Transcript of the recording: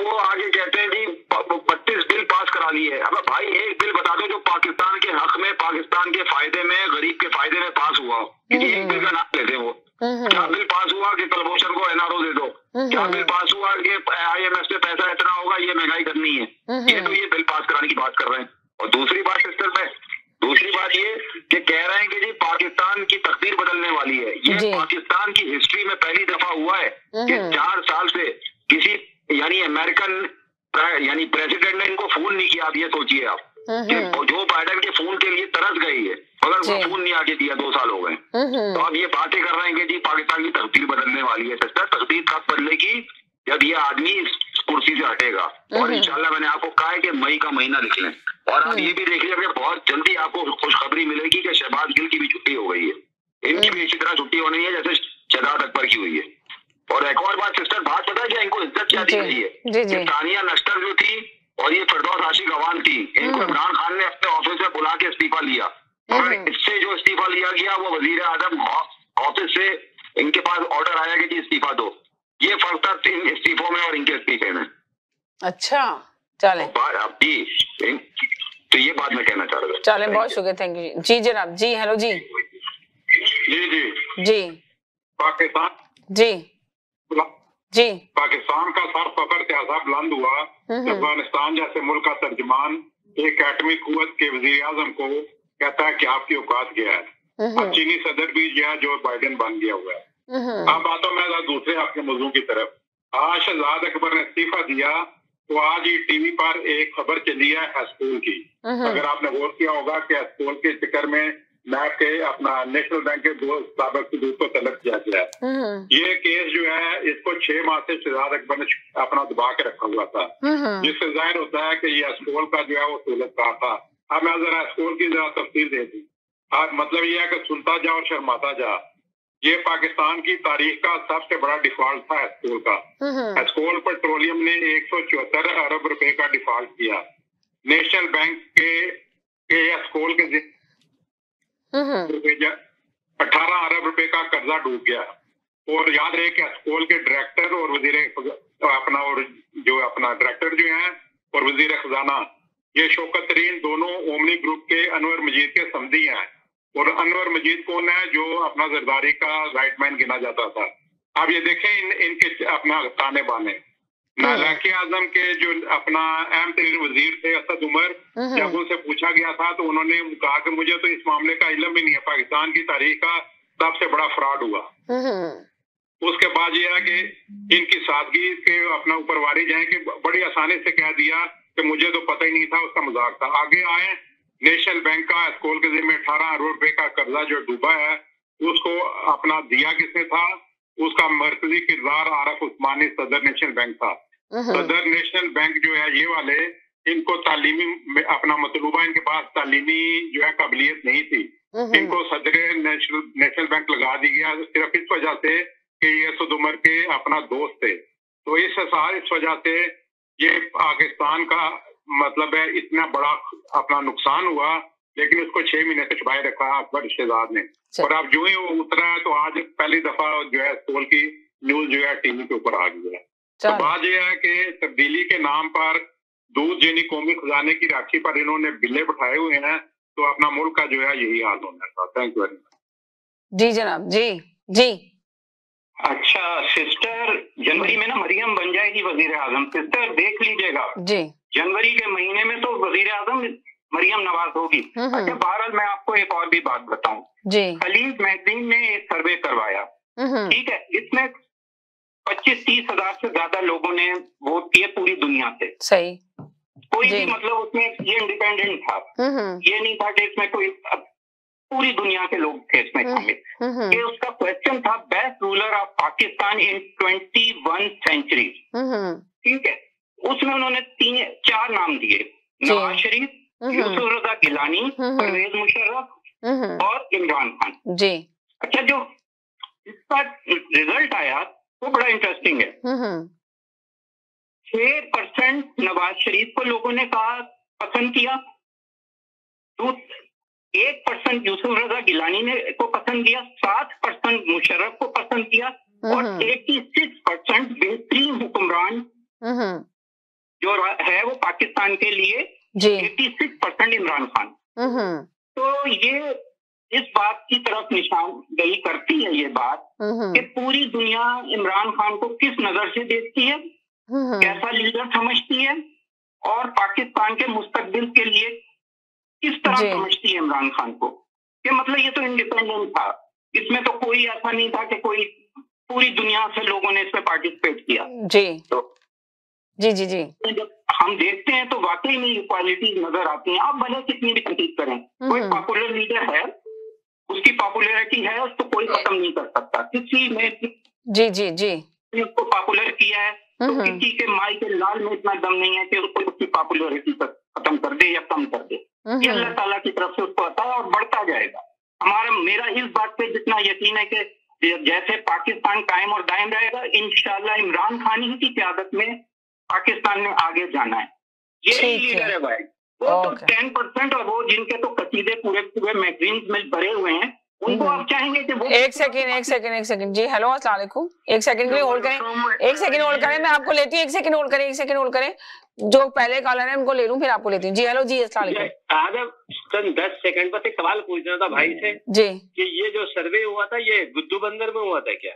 वो आगे कहते हैं जी 32 बिल पास करा लिए। अब भाई एक बिल बता दो जो पाकिस्तान के हक में, पाकिस्तान के फायदे में, गरीब के फायदे में पास हुआ। एक बिल का नाम लेते हैं वो। क्या बिल पास हुआ कि कलभूषण को एनआरओ दे दो? क्या बिल पास हुआ कि IMF से पैसा इतना होगा, ये महंगाई करनी है? ये बिल पास कराने की बात कर रहे हैं। और दूसरी बात सिस्टर में, दूसरी बात ये कि कह रहे हैं कि जी पाकिस्तान की तकदीर बदलने वाली है। ये पाकिस्तान की हिस्ट्री में पहली दफा हुआ है कि 4 साल से किसी यानी अमेरिकन यानी प्रेसिडेंट ने इनको फोन नहीं किया। आप ये सोचिए आप कि जो बाइडेन के फोन के लिए तरस गई है, मगर वो फोन नहीं आके दिया, 2 साल हो गए। तो अब ये बातें कर रहे हैं कि जी पाकिस्तान की तकदीर बदलने वाली है। सिस्टर, तकदीर कब बदलेगी? जब ये आदमी इस कुर्सी से हटेगा। और इंशाल्लाह मैंने आपको कहा है कि मई का महीना लिख लें। और आप ये भी देख लीजिए कि बहुत जल्दी आपको खुशखबरी मिलेगी कि शहबाज गिल की भी छुट्टी हो गई है। इनकी भी इसी तरह छुट्टी होनी है जैसे शहजाद अकबर की हुई है। और एक और बात सिस्टर, बात पता है क्या इनको इज्जत क्या दी गई है? तानिया नस्टर जो थी और ये फिरदौस आशिक अवान थी, इनको इमरान खान ने अपने ऑफिस से बुला के इस्तीफा लिया। और इससे जो इस्तीफा लिया गया वो वजीर आजम ऑफिस से इनके पास ऑर्डर आया कि इस्तीफा दो। ये फर्क था इन इस्तीफों में और इनके इस्तीफे में। अच्छा, चले जी, तो ये बात मैं कहना चाह रहा था। चले, बहुत शुक्रिया, थैंक यू जी। जनाब जी, हेलो जी। जी पाकिस्तान जी पाकिस्तान का सर फखर त्यासा बुलंद हुआ अफगानिस्तान जैसे मुल्क का तर्जमान एक एटमी कुव्वत के वजीर आजम को कहता है कि आपकी औकात क्या है। अब चीनी सदर भी जो जो बाइडेन बन गया हुआ है। अब आता मैं दूसरे आपके मौजू की तरफ। आज शहजाद अकबर ने इस्तीफा दिया तो आज ही टीवी पर एक खबर चली है एस्कोल की। अगर आपने गौर किया होगा कि एस्कोल के चक्कर में मैप के अपना नेशनल बैंक के 2 साबिक सबूत को तलब किया गया है। ये केस जो है इसको 6 माह से शहजाद अकबर ने अपना दबा के रखा हुआ था, जिससे जाहिर होता है कि ये एस्कोल का जो है वो सहूलत कहा था। अब मैं जरा एस्कोल की जरा तफसील दे दी। मतलब ये है कि सुनता जा और शर्माता जा। ये पाकिस्तान की तारीख का सबसे बड़ा डिफॉल्ट था एस्कोल का। एस्कोल पेट्रोलियम ने 174 अरब रुपए का डिफॉल्ट किया। नेशनल बैंक के एस्कोल के 18 अरब रुपए का कर्जा डूब गया। और याद रहे कि एस्कोल के डायरेक्टर और वजीर अपना और जो अपना डायरेक्टर जो है और वजीर खजाना ये शौकत तरीन दोनों ओमनी ग्रुप के अनवर मजीद के समधी हैं। और अनवर मजीद कौन है? जो अपना जरदारी का राइट मैन गिना जाता था। अब ये देखें इनके अपना ताने बाने। नालाकी आजम के जो अपना अहम तरीन वजीर थे असद उमर, जब उनसे पूछा गया था तो उन्होंने कहा कि मुझे तो इस मामले का इल्म भी नहीं है, पाकिस्तान की तारीख का सबसे बड़ा फ्रॉड हुआ। उसके बाद यह है कि इनकी सादगी के अपना ऊपर वारिज है कि बड़ी आसानी से कह दिया कि मुझे तो पता ही नहीं था, उसका मजाक था। आगे आए नेशनल बैंक का एस्कोल के जिम्मे 18 अरब रुपए का कर्जा जो डूबा है उसको अपना दिया किसने था? उसका मरकजी किरदार आरफ उस्मानी सदर नेशनल बैंक था। सदर नेशनल बैंक जो है ये वाले इनको तालीमी अपना मतलूबा इनके पास तालीमी जो है काबिलियत नहीं थी। इनको सदर नेशनल बैंक लगा दी गया सिर्फ इस वजह से कि ये असद उमर के अपना दोस्त थे। तो इस वजह से ये पाकिस्तान का मतलब है इतना बड़ा अपना नुकसान हुआ, लेकिन उसको 6 महीने से छुपाए रखा अकबर शहजाद ने। और अब जो ही वो उतरा है तो आज पहली दफा जो है स्कूल की न्यूज जो है टीवी के ऊपर आ गई है। तो बात यह है कि तब्दीली के नाम पर दूध यानी कौमी खजाने की राखी पर इन्होंने बिल्ले बैठाए हुए हैं, तो अपना मुल्क का जो है यही हाल होना था। Thank you very much. जी जनाब। जी जी अच्छा सिस्टर, जनवरी में ना मरियम बन जाएगी वजीर आजम। सिस्टर देख लीजिएगा जी, जनवरी के महीने में तो वजीर आजम मरियम नवाज होगी। अच्छा बहरहाल मैं आपको एक और भी बात बताऊं जी। खलीज मैगजीन ने एक सर्वे करवाया, ठीक है, इसमें 25-30 हजार से ज्यादा लोगों ने वोट किए पूरी दुनिया से। सही। कोई भी मतलब उसमें ये इंडिपेंडेंट था, ये नहीं था कि इसमें कोई पूरी दुनिया के लोग थे इसमें शामिल। ये उसका क्वेश्चन था best ruler of Pakistan in 21 century, ठीक है। उसमें उन्होंने 3-4 नाम दिए, नवाज शरीफ, यूसुफ रजा गिलानी, परवेज मुशर्रफ और इमरान खान जी। अच्छा जो इसका रिजल्ट आया वो बड़ा इंटरेस्टिंग है। 6% नवाज शरीफ को लोगों ने कहा पसंद किया, 1% यूसुफ रजा गिलानी ने को पसंद किया, 7% मुशर्रफ को पसंद किया और 86% बेहतरीन हुक्मरान जो है वो पाकिस्तान के लिए जी 86% इमरान खान। तो ये इस बात की तरफ निशानदेही करती है ये बात कि पूरी दुनिया इमरान खान को किस नजर से देखती है, कैसा लीडर समझती है और पाकिस्तान के मुस्तकबिल के लिए किस तरह जी। समझती है इमरान खान को। कि मतलब ये तो इंडिपेंडेंट था, इसमें तो कोई ऐसा नहीं था कि कोई पूरी दुनिया से लोगों ने इसमें पार्टिसिपेट किया। जी तो जी जी जी जब हम देखते हैं तो वाकई में ये क्वालिटी नजर आती हैं। आप भले कितनी भी तनकीद करें, कोई पॉपुलर लीडर है, उसकी पॉपुलैरिटी है, उसको कोई खत्म नहीं कर सकता। किसी ने जी जी जी उसको पॉपुलर किया है तो किसी के माई के लाल में इतना दम नहीं है कि उसको उसकी पॉपुलैरिटी खत्म कर दे या कम कर दे। ये अल्लाह ताला की तरफ से उसको आता है और बढ़ता जाएगा। मेरा इस बात पे जितना यकीन है कि जैसे पाकिस्तान कायम और दायम रहेगा, इंशाल्लाह इमरान खान ही की क़यादत में पाकिस्तान ने आगे जाना है। ये लीडर है भाई। वो तो 10% और वो जिनके तो कसीदे पूरे पूरे मैगजीन में भरे हुए हैं, उनको आप चाहेंगे कि वो एक सेकंड जी। हेलो अस्सलाम वालेकुम। एक सेकंड के लिए होल्ड करें, एक सेकंड होल्ड करें, मैं आपको लेती हूँ। एक सेकंड होल्ड करें, जो पहले कॉलर है उनको ले लूं, फिर आपको लेती हूँ। जी हेलो जी अस्सलाम वालेकुम। आधा 10 सेकंड बस एक सवाल पूछना था भाई से जी कि ये जो सर्वे हुआ था ये गुद्दू बंदर में हुआ था क्या?